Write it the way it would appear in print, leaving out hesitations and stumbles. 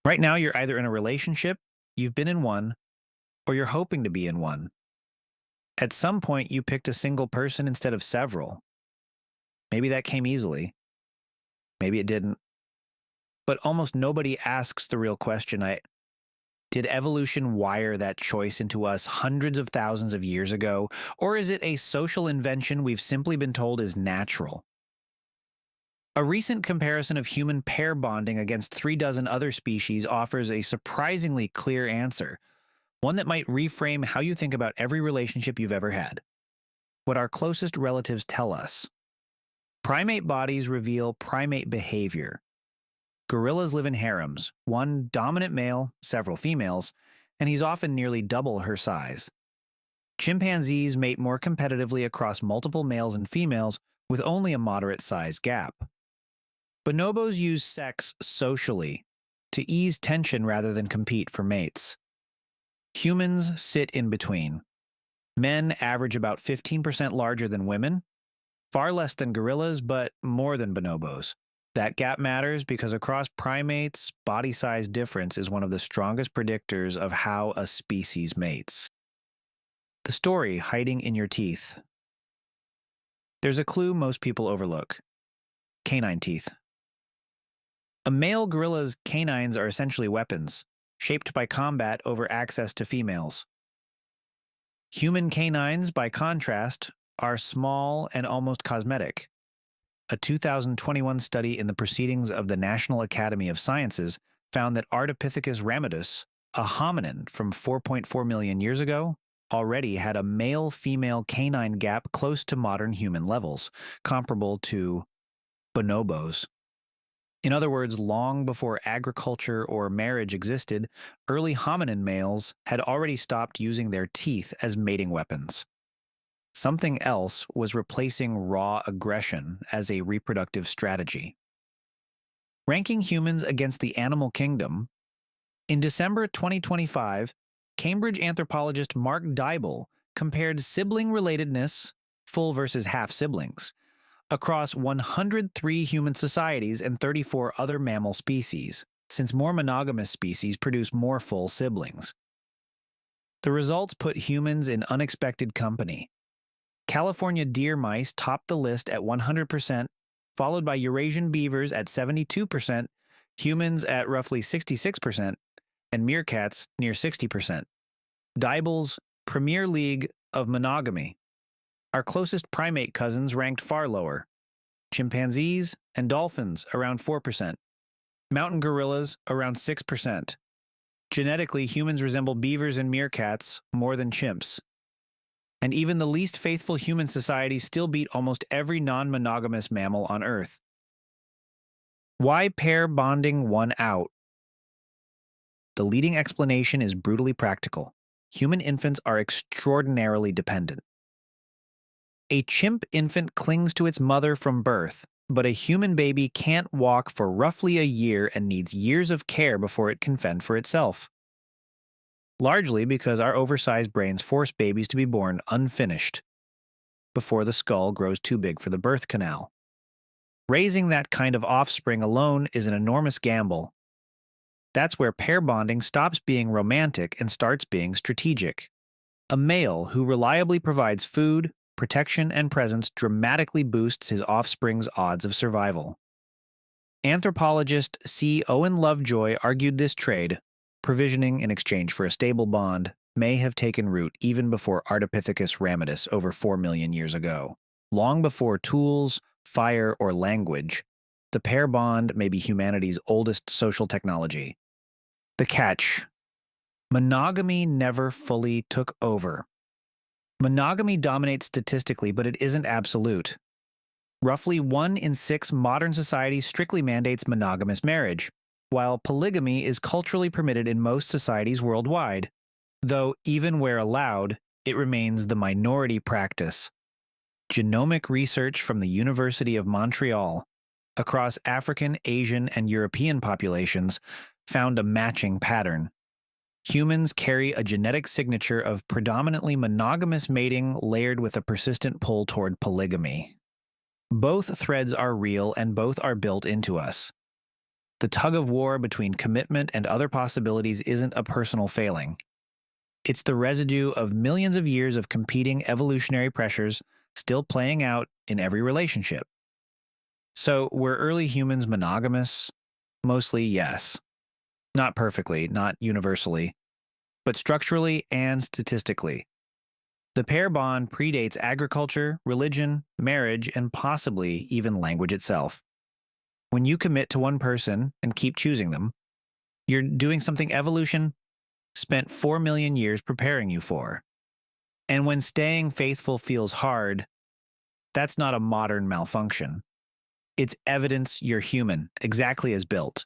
Right now, you're either in a relationship, you've been in one, or you're hoping to be in one. At some point, you picked a single person instead of several. Maybe that came easily, maybe it didn't. But almost nobody asks the real question. Did evolution wire that choice into us hundreds of thousands of years ago, or is it a social invention we've simply been told is natural? A recent comparison of human pair bonding against 3 dozen other species offers a surprisingly clear answer, one that might reframe how you think about every relationship you've ever had. What our closest relatives tell us. Primate bodies reveal primate behavior. Gorillas live in harems, one dominant male, several females, and he's often nearly double her size. Chimpanzees mate more competitively across multiple males and females with only a moderate size gap. Bonobos use sex socially to ease tension rather than compete for mates. Humans sit in between. Men average about 15% larger than women, far less than gorillas, but more than bonobos. That gap matters because across primates, body size difference is one of the strongest predictors of how a species mates. The story hiding in your teeth. There's a clue most people overlook. Canine teeth. A male gorilla's canines are essentially weapons, shaped by combat over access to females. Human canines, by contrast, are small and almost cosmetic. A 2021 study in the Proceedings of the National Academy of Sciences found that Ardipithecus ramidus, a hominin from 4.4 million years ago, already had a male-female canine gap close to modern human levels, comparable to bonobos. In other words, long before agriculture or marriage existed, early hominin males had already stopped using their teeth as mating weapons. Something else was replacing raw aggression as a reproductive strategy. Ranking humans against the animal kingdom, in December 2025, Cambridge anthropologist Mark Dybel compared sibling relatedness, full versus half siblings, across 103 human societies and 34 other mammal species, since more monogamous species produce more full siblings. The results put humans in unexpected company. California deer mice topped the list at 100%, followed by Eurasian beavers at 72%, humans at roughly 66%, and meerkats near 60%. Dybel's Premier League of Monogamy. Our closest primate cousins ranked far lower. Chimpanzees and dolphins around 4%. Mountain gorillas around 6%. Genetically, humans resemble beavers and meerkats more than chimps. And even the least faithful human societies still beat almost every non-monogamous mammal on Earth. Why pair bonding won out? The leading explanation is brutally practical. Human infants are extraordinarily dependent. A chimp infant clings to its mother from birth, but a human baby can't walk for roughly a year and needs years of care before it can fend for itself. Largely because our oversized brains force babies to be born unfinished before the skull grows too big for the birth canal. Raising that kind of offspring alone is an enormous gamble. That's where pair bonding stops being romantic and starts being strategic. A male who reliably provides food, protection, and presence dramatically boosts his offspring's odds of survival. Anthropologist C. Owen Lovejoy argued this trade, provisioning in exchange for a stable bond, may have taken root even before Ardipithecus ramidus over 4 million years ago. Long before tools, fire, or language, the pair bond may be humanity's oldest social technology. The catch: monogamy never fully took over. Monogamy dominates statistically, but it isn't absolute. Roughly 1 in 6 modern societies strictly mandates monogamous marriage, while polygamy is culturally permitted in most societies worldwide, though even where allowed, it remains the minority practice. Genomic research from the University of Montreal across African, Asian, and European populations found a matching pattern. Humans carry a genetic signature of predominantly monogamous mating layered with a persistent pull toward polygamy. Both threads are real and both are built into us. The tug of war between commitment and other possibilities isn't a personal failing. It's the residue of millions of years of competing evolutionary pressures still playing out in every relationship. So, were early humans monogamous? Mostly, yes. Not perfectly, not universally, but structurally and statistically. The pair bond predates agriculture, religion, marriage, and possibly even language itself. When you commit to one person and keep choosing them, you're doing something evolution spent 4 million years preparing you for. And when staying faithful feels hard, that's not a modern malfunction. It's evidence you're human, exactly as built.